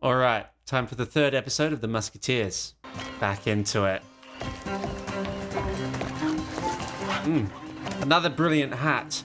All right, time for the third episode of the Musketeers. Back into it. Another brilliant hat.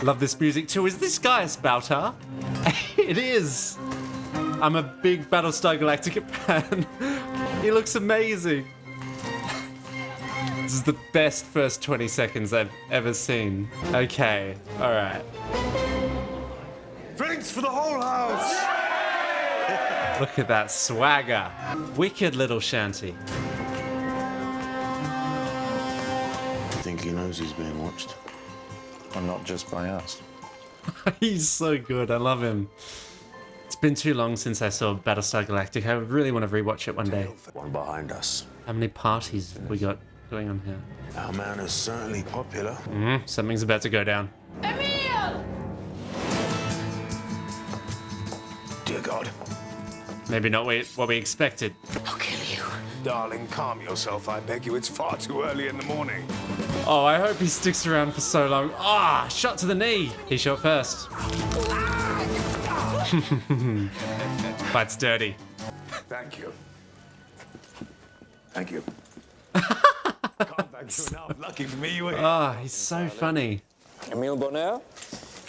Love this music too. Is this guy a spouter? It is. I'm a big Battlestar Galactica fan. He looks amazing. This is the best first 20 seconds I've ever seen. Okay, all right. Drinks for the whole house! Look at that swagger. Wicked little shanty. I think he knows he's being watched. And not just by us. He's so good. I love him. It's been too long since I saw Battlestar Galactica. I really want to rewatch it one day. One behind us. How many parties have we got going on here? Our man is certainly popular. Something's about to go down. Emil! Dear God. Maybe not what we expected. I'll kill you. Darling, calm yourself, I beg you. It's far too early in the morning. Oh, I hope he sticks around for so long. Ah, shot to the knee. He shot first. Fight's dirty. Thank you. Thank you. Can't thank you enough. Lucky for me, you were here. Ah, he's so funny. Emile Bonner,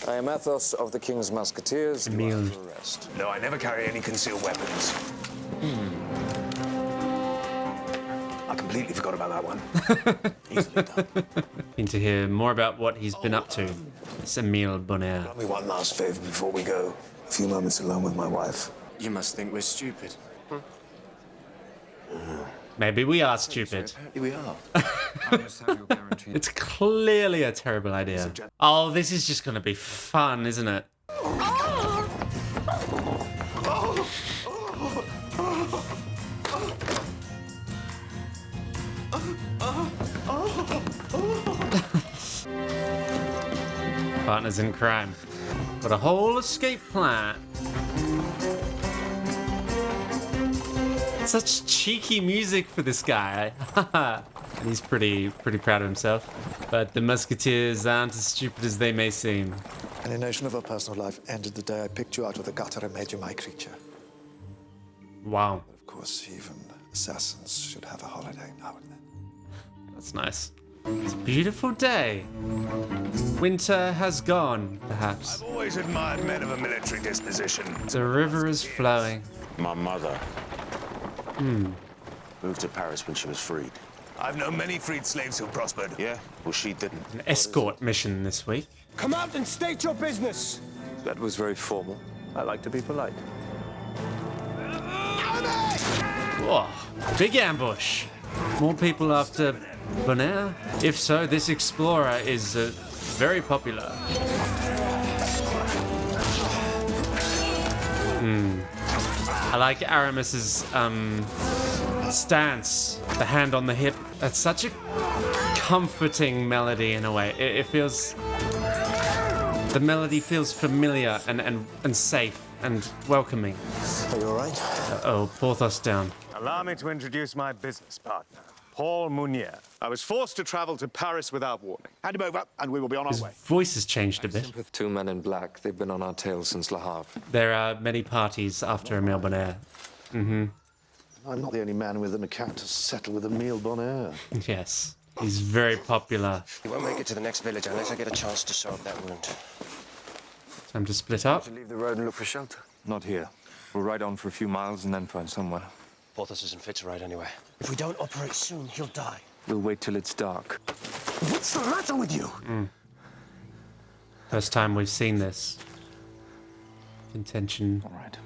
I am Athos of the King's Musketeers. Emile. You are under arrest. No, I never carry any concealed weapons. I completely forgot about that one. Easily done. Keen to hear more about what he's been up to. It's Emile Bonner. Got me one last favor before we go. A few moments alone with my wife. You must think we're stupid. Maybe we are stupid. Apparently we are. I must have your guarantee. It's clearly a terrible idea. Oh, this is just gonna be fun, isn't it? Partners in crime. Got a whole escape plan. Such cheeky music for this guy. And he's pretty proud of himself. But the Musketeers aren't as stupid as they may seem. Alienation of our personal life ended the day I picked you out of the gutter and made you my creature. Wow, But of course, even assassins should have a holiday now and then. that's nice. It's a beautiful day. Winter has gone, perhaps. I've always admired men of a military disposition. The river is flowing. My mother moved to Paris when she was freed. I've known many freed slaves who prospered. Yeah, well, she didn't. An escort mission this week. Come out and state your business. That was very formal. I like to be polite. Whoa, big ambush. More people after Bonner? If so, this explorer is very popular. I like Aramis's stance, the hand on the hip. That's such a comforting melody in a way. It feels... The melody feels familiar and safe and welcoming. Are you all right? Oh, Porthos down. Allow me to introduce my business partner, Paul Mounier. I was forced to travel to Paris without warning. Hand him over, and we will be on our His way. voice has changed a bit. With two men in black, they've been on our tail since Le Havre. There are many parties after Emile Bonner. I'm not the only man with a cat to settle with Emile Bonner. Yes, he's very popular. You won't make it to the next village unless I get a chance to sew up that wound. Time to split up. Leave the road and look for shelter. Not here. We'll ride on for a few miles and then find somewhere. Porthos isn't fit to ride anyway. If we don't operate soon, he'll die. We'll wait till it's dark. What's the matter with you? First time we've seen this. Intention. All right.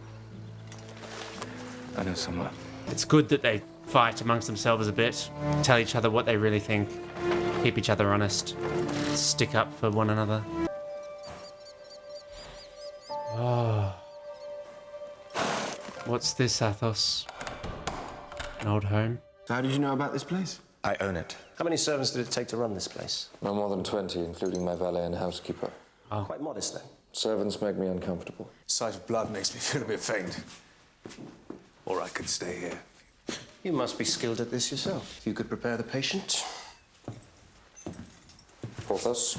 I know somewhere. It's good that they fight amongst themselves a bit, tell each other what they really think, keep each other honest, stick up for one another. Oh. What's this, Athos? An old home? So how did you know about this place? I own it. How many servants did it take to run this place? No more than 20, including my valet and housekeeper. Quite modest, then. Servants make me uncomfortable. Sight of blood makes me feel a bit faint. Or I could stay here. You must be skilled at this yourself. You could prepare the patient. Porthos.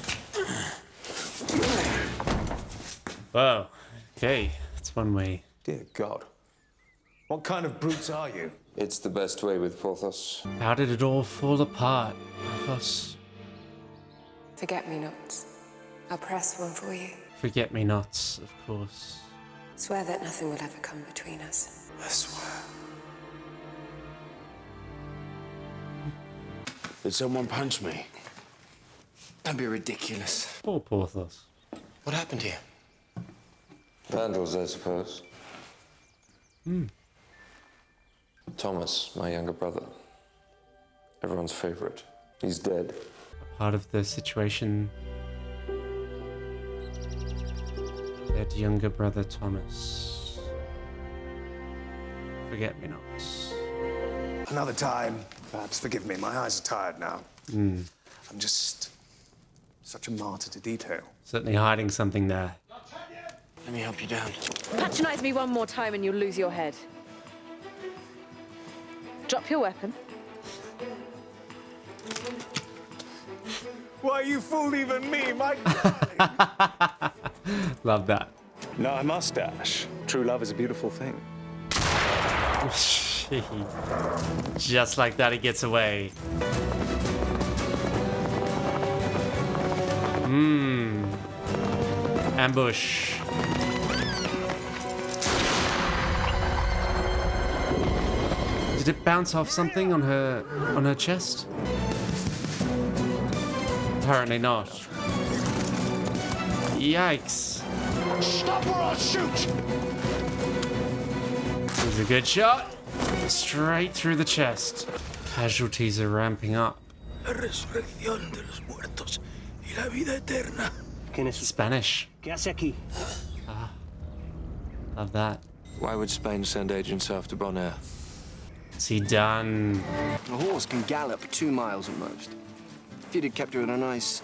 Whoa. Okay, that's one way. Dear God. What kind of brutes are you? It's the best way with Porthos. How did it all fall apart? Porthos? Forget-me-nots. I'll press one for you. Forget-me-nots, of course. Swear that nothing will ever come between us. I swear. Did someone punch me? Don't be ridiculous. Poor Porthos. What happened here? Vandals, I suppose. Thomas, my younger brother. Everyone's favorite. He's dead. Part of the situation. Dead younger brother Thomas. Forget-me-nots. Another time. Perhaps forgive me. My eyes are tired now. I'm just such a martyr to detail. Certainly hiding something there. Let me help you down. Patronize me one more time and you'll lose your head. Drop your weapon. Why, you fooled even me, my Love that. No, I mustache. True love is a beautiful thing. Just like that, he gets away. Ambush. Did it bounce off something on her chest? Apparently not. Yikes. Stop or I'll shoot! This is a good shot. Straight through the chest. Casualties are ramping up. La resurrección de los muertos y la vida eterna. ¿Quién es? Spanish. ¿Qué hace aquí? Love that. Why would Spain send agents after Bonaire? What's he done? A horse can gallop 2 miles at most. If you'd have kept her in a nice,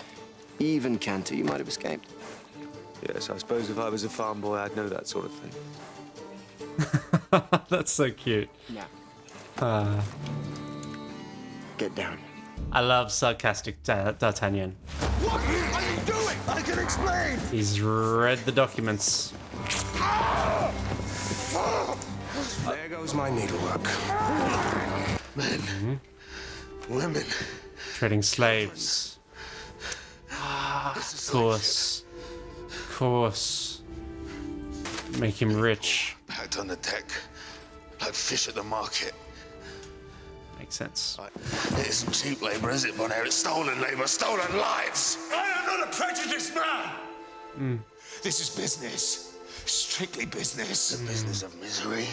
even canter, you might have escaped. Yes, I suppose if I was a farm boy, I'd know that sort of thing. That's so cute. Now. Get down. I love sarcastic D'Artagnan. What are you doing? I can explain! He's read the documents. There goes my needlework. Men, women. Trading slaves. Of course. Of course. Make him rich. Packed on the deck, like fish at the market. Makes sense. It isn't cheap labour, is it, Bonaire? It's stolen labour, stolen lives. I am not a prejudiced man! This is business. Strictly business. The business of misery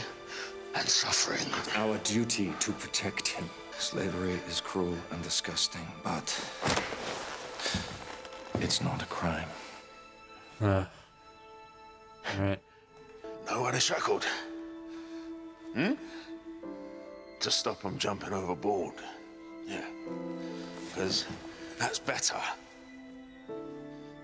and suffering. Our duty to protect him. Slavery is cruel and disgusting, but it's not a crime. Alright. Know why they're shackled? To stop them jumping overboard. Yeah. Because that's better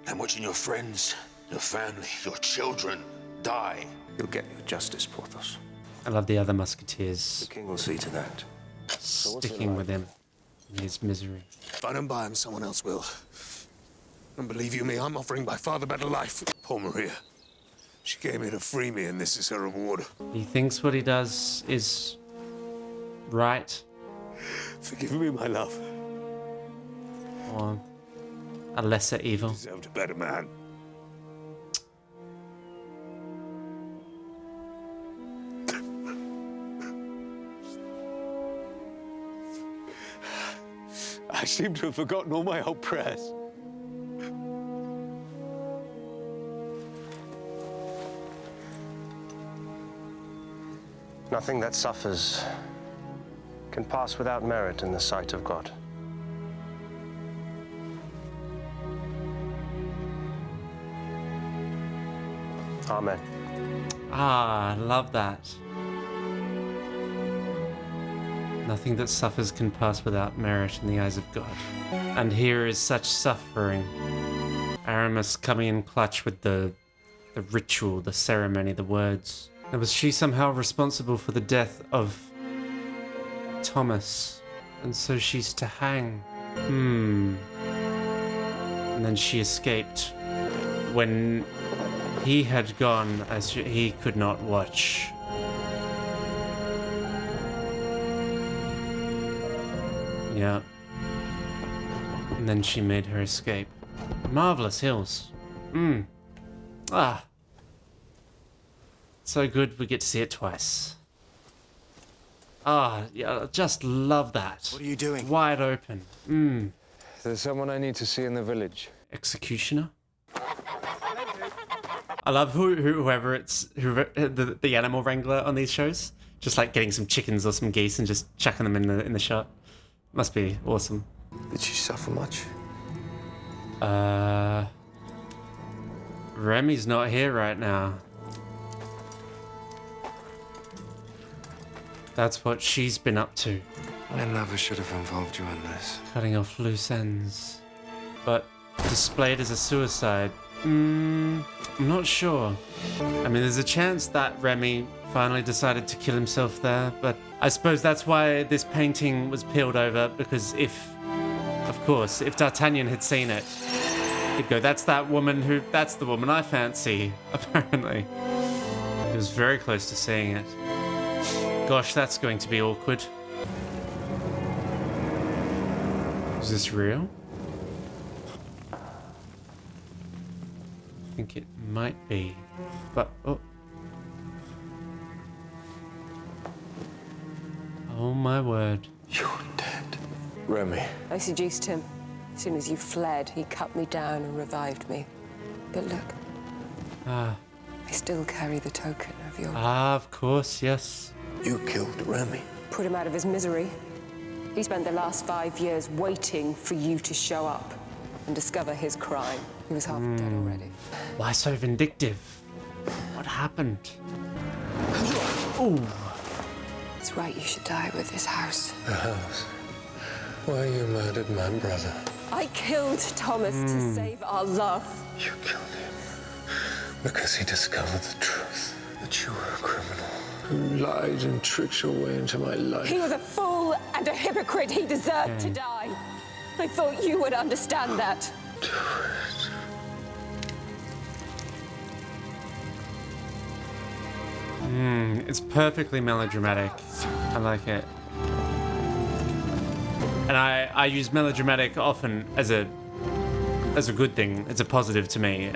than watching your friends, your family, your children die. You'll get your justice, Porthos. I love the other Musketeers The king will see to that. sticking with him in his misery. If I don't buy him, someone else will. And believe you me, I'm offering my father better life. Poor Maria. She came here to free me, and this is her reward. He thinks what he does is right, Forgive me, my love. or a lesser evil. Deserved a better man. I seem to have forgotten all my old prayers. Nothing that suffers can pass without merit in the sight of God. Amen. Ah, I love that. Nothing that suffers can pass without merit in the eyes of God. And here is such suffering. Aramis coming in clutch with the ritual, the ceremony, the words. And was she somehow responsible for the death of Thomas? And so she's to hang. And then she escaped when He had gone as he could not watch. Yeah. And then she made her escape. Marvelous hills. Ah. So good we get to see it twice. Ah, yeah, just love that. What are you doing? Wide open. There's someone I need to see in the village. Executioner? I love whoever the animal wrangler on these shows. Just like getting some chickens or some geese and just chucking them in the shot. Must be awesome. Did she suffer much? Remy's not here right now. That's what she's been up to. I never should have involved you in this. Cutting off loose ends. But displayed as a suicide. I'm not sure. I mean, there's a chance that Remy finally decided to kill himself there, but I suppose that's why this painting was peeled over, because if D'Artagnan had seen it, he'd go, that's the woman I fancy, apparently. He was very close to seeing it. Gosh, that's going to be awkward. Is this real? I think it might be, but oh my word. You're dead. Remy. I seduced him. As soon as you fled, he cut me down and revived me. But look, I still carry the token of your... Of course, yes. You killed Remy. Put him out of his misery. He spent the last 5 years waiting for you to show up and discover his crime. He was half dead already. Why so vindictive? What happened? Ooh. It's right you should die with this house. The house? Why you murdered my brother? I killed Thomas to save our love. You killed him because he discovered the truth. That you were a criminal who lied and tricked your way into my life. He was a fool and a hypocrite. He deserved to die. I thought you would understand that. Do it. It's perfectly melodramatic. I like it. And I use melodramatic often as a good thing. It's a positive to me.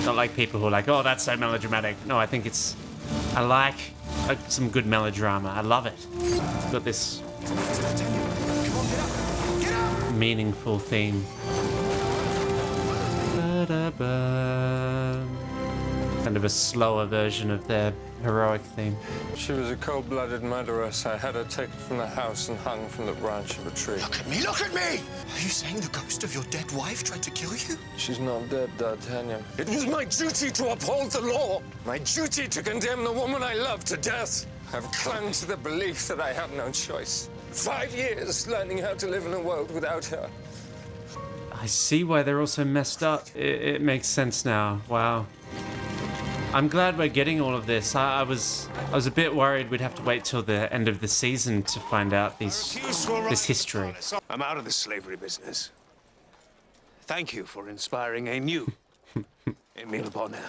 Not like people who are like, oh, that's so melodramatic. No, I think I like some good melodrama. I love it. It's got this meaningful theme. Ba-da-ba. Kind of a slower version of their heroic theme. She was a cold-blooded murderess. I had her taken from the house and hung from the branch of a tree. Look at me! Look at me! Are you saying the ghost of your dead wife tried to kill you? She's not dead, D'Artagnan. It was my duty to uphold the law. My duty to condemn the woman I loved to death. I've clung to the belief that I had no choice. 5 years learning how to live in a world without her. I see why they're all so messed up. It makes sense now. Wow. I'm glad we're getting all of this. I was a bit worried we'd have to wait till the end of the season to find out this history. I'm out of the slavery business. Thank you for inspiring a new Emile Bonner.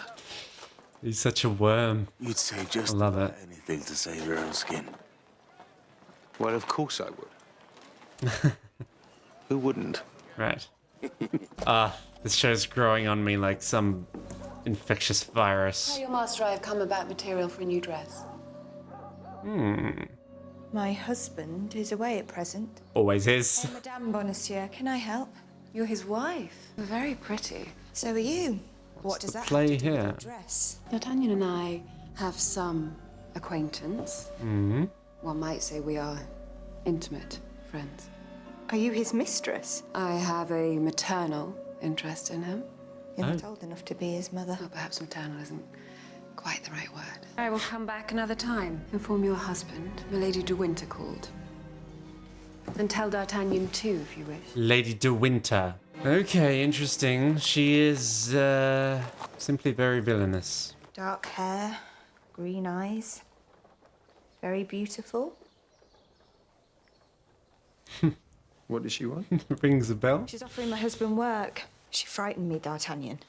He's such a worm. You'd say just I love about it. anything to save your own skin. Well, of course I would. Who wouldn't? Right. This show's growing on me like some infectious virus. Tell your master I have come about material for a new dress. My husband is away at present. Always is. Madame Bonacieux, can I help? You're his wife. Very pretty. So are you. What does that play have to do here? with the dress? D'Artagnan and I have some acquaintance. One might say we are intimate friends. Are you his mistress? I have a maternal interest in him. You're not old enough to be his mother. Oh, perhaps maternal isn't quite the right word. I will come back another time. Inform your husband, Milady de Winter called. And tell D'Artagnan too, if you wish. Lady de Winter. Okay, interesting. She is simply very villainous. Dark hair, green eyes. Very beautiful. What does she want? Rings a bell. She's offering my husband work. She frightened me, D'Artagnan.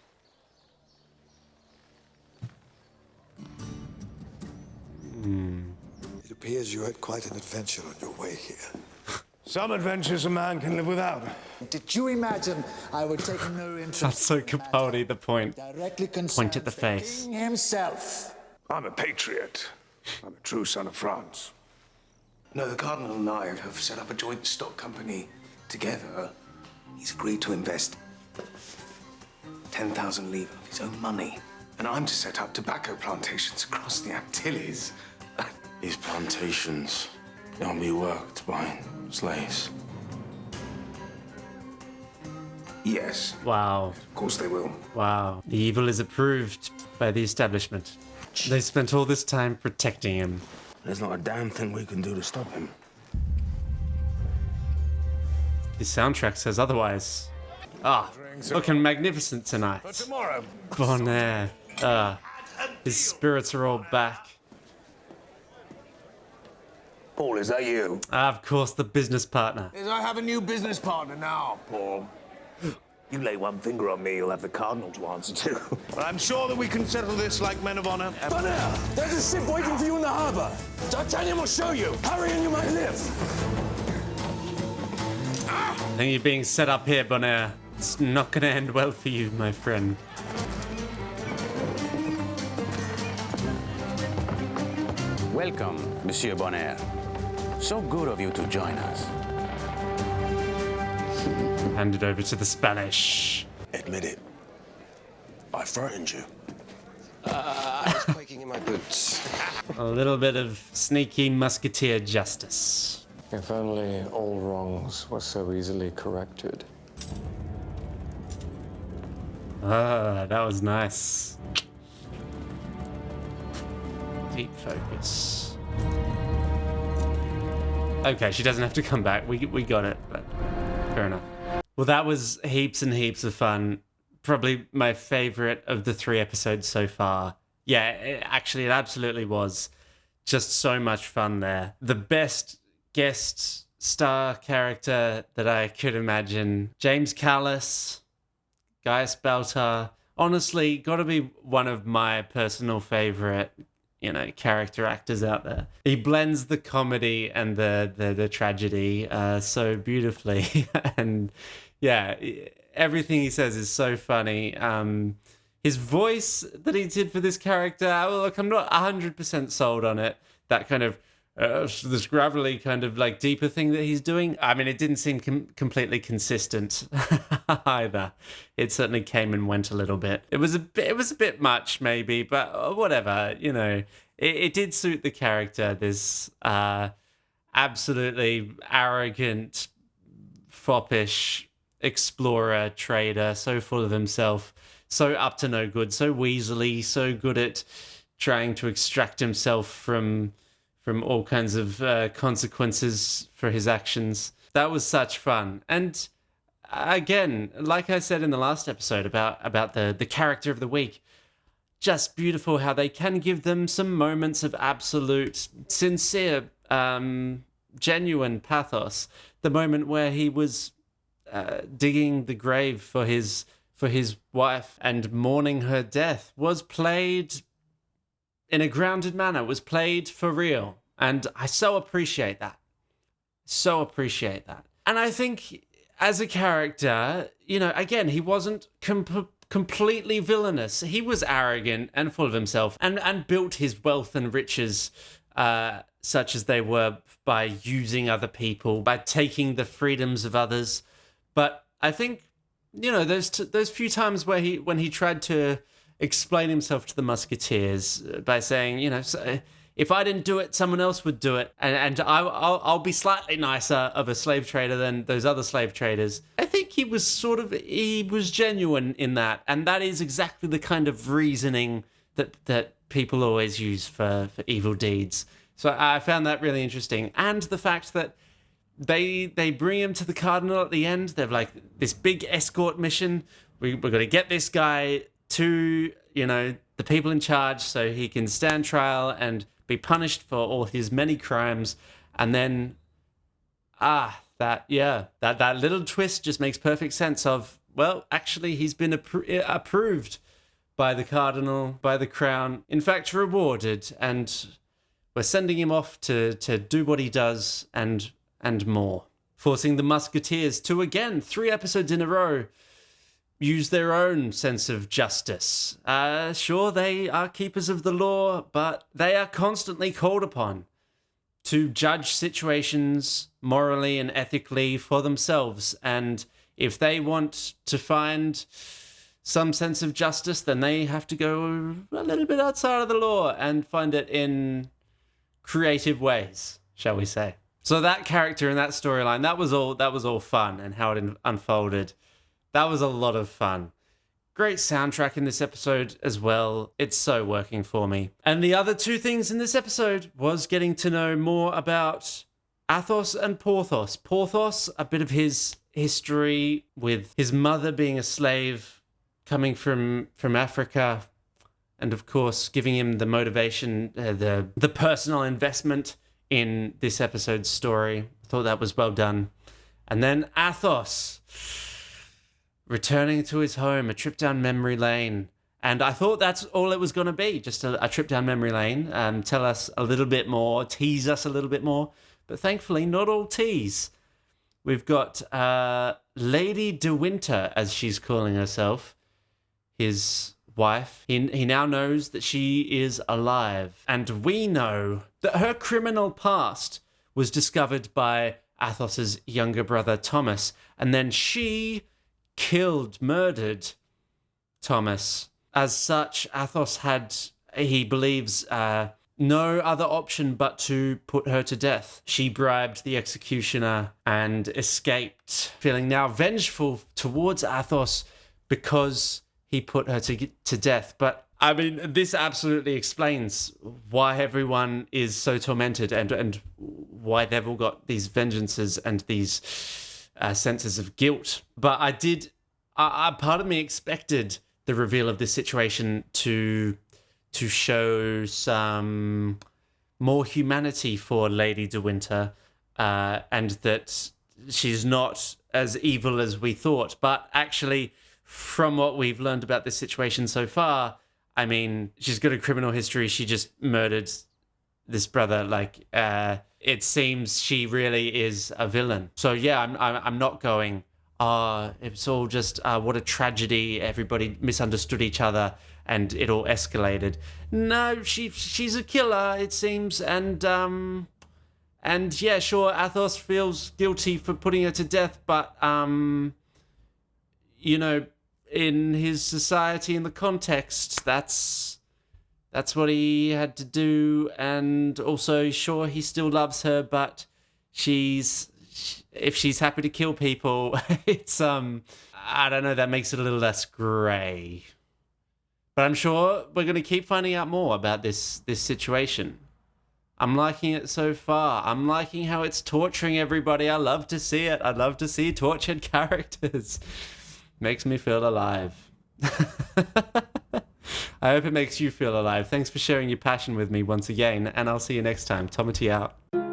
appears you had quite an adventure on your way here. Some adventures a man can live without. Did you imagine I would take no interest? That's so Capaldi, the point. Directly Point at the face. himself. I'm a patriot. I'm a true son of France. No, the Cardinal and I have set up a joint stock company together. He's agreed to invest 10,000 livres of his own money. And I'm to set up tobacco plantations across the Antilles. These plantations don't be worked by slaves. Yes. Wow. Of course they will. Wow. The evil is approved by the establishment. They spent all this time protecting him. There's not a damn thing we can do to stop him. The soundtrack says otherwise. Ah, looking magnificent tonight. For tomorrow. Bon air. His spirits are all back. Paul, is that you? Of course, the business partner. I have a new business partner now, Paul. You lay one finger on me, you'll have the Cardinal to answer to. But I'm sure that we can settle this like men of honor. Bonner, there's a ship waiting for you in the harbor. D'Artagnan will show you. Hurry and you might live. I think you're being set up here, Bonaire. It's not going to end well for you, my friend. Welcome, Monsieur Bonner. So good of you to join us. Hand it over to the Spanish. Admit it. I frightened you. I was quaking in my boots. A little bit of sneaky musketeer justice. If only all wrongs were so easily corrected. Ah, that was nice. Deep focus. Okay, she doesn't have to come back. We got it, but fair enough. Well, that was heaps and heaps of fun. Probably my favorite of the 3 episodes so far. Yeah, it absolutely was. Just so much fun there. The best guest star character that I could imagine. James Callis, Gaius Baltar. Honestly, got to be one of my personal favorite, character actors out there. He blends the comedy and the tragedy so beautifully. And yeah, everything he says is so funny. His voice that he did for this character, look, I'm not 100% sold on it. That kind of this gravelly kind of like deeper thing that he's doing. I mean, it didn't seem completely consistent either. It certainly came and went a little bit. It was a bit much maybe, but whatever, it did suit the character. This absolutely arrogant, foppish explorer, trader, so full of himself, so up to no good, so weaselly, so good at trying to extract himself from all kinds of consequences for his actions. That was such fun. And again, like I said in the last episode about the character of the week, just beautiful how they can give them some moments of absolute, sincere, genuine pathos. The moment where he was digging the grave for his wife and mourning her death was played in a grounded manner, was played for real. And I so appreciate that. So appreciate that. And I think as a character, again, he wasn't completely villainous. He was arrogant and full of himself and built his wealth and riches such as they were by using other people, by taking the freedoms of others. But I think, those few times when he tried to explain himself to the Musketeers by saying, if I didn't do it, someone else would do it, and I'll be slightly nicer of a slave trader than those other slave traders. I think he was genuine in that, and that is exactly the kind of reasoning that people always use for evil deeds. So I found that really interesting, and the fact that they bring him to the Cardinal at the end. They're like, this big escort mission. We're going to get this guy to, the people in charge so he can stand trial and be punished for all his many crimes. And then, that little twist just makes perfect sense of, well, actually, he's been approved by the Cardinal, by the Crown, in fact, rewarded. And We're sending him off to do what he does and more. Forcing the Musketeers to, again, 3 episodes in a row, use their own sense of justice. Sure, they are keepers of the law, but they are constantly called upon to judge situations morally and ethically for themselves. And if they want to find some sense of justice, then they have to go a little bit outside of the law and find it in creative ways, shall we say. So that character and that storyline, that was all fun, and how it unfolded. That was a lot of fun. Great soundtrack in this episode as well. It's so working for me. And the other 2 things in this episode was getting to know more about Athos and Porthos. Porthos, a bit of his history with his mother being a slave coming from Africa, and of course giving him the motivation, the personal investment in this episode's story. I thought that was well done. And then Athos returning to his home, a trip down memory lane. And I thought that's all it was going to be, just a trip down memory lane, tell us a little bit more, tease us a little bit more. But thankfully, not all tease. We've got Lady De Winter, as she's calling herself, his wife. He now knows that she is alive. And we know that her criminal past was discovered by Athos's younger brother, Thomas. And then she murdered Thomas. As such, Athos had, he believes, no other option but to put her to death. She bribed the executioner and escaped, feeling now vengeful towards Athos because he put her to death. But I mean, this absolutely explains why everyone is so tormented and why they've all got these vengeances and these senses of guilt. But part of me expected the reveal of this situation to show some more humanity for Lady De Winter, and that she's not as evil as we thought. But actually, from what we've learned about this situation so far, I mean, she's got a criminal history. She just murdered this brother. It seems she really is a villain. So yeah, I'm not going, it's all just what a tragedy. Everybody misunderstood each other and it all escalated. No, she's a killer, it seems, and yeah, sure, Athos feels guilty for putting her to death, but you know, in his society, in the context, that's what he had to do. And also, sure, he still loves her, but if she's happy to kill people, it's I don't know, that makes it a little less grey. But I'm sure we're going to keep finding out more about this situation. I'm liking it so far. I'm liking how it's torturing everybody. I love to see it. I love to see tortured characters. Makes me feel alive. I hope it makes you feel alive. Thanks for sharing your passion with me once again, and I'll see you next time. Tomity out.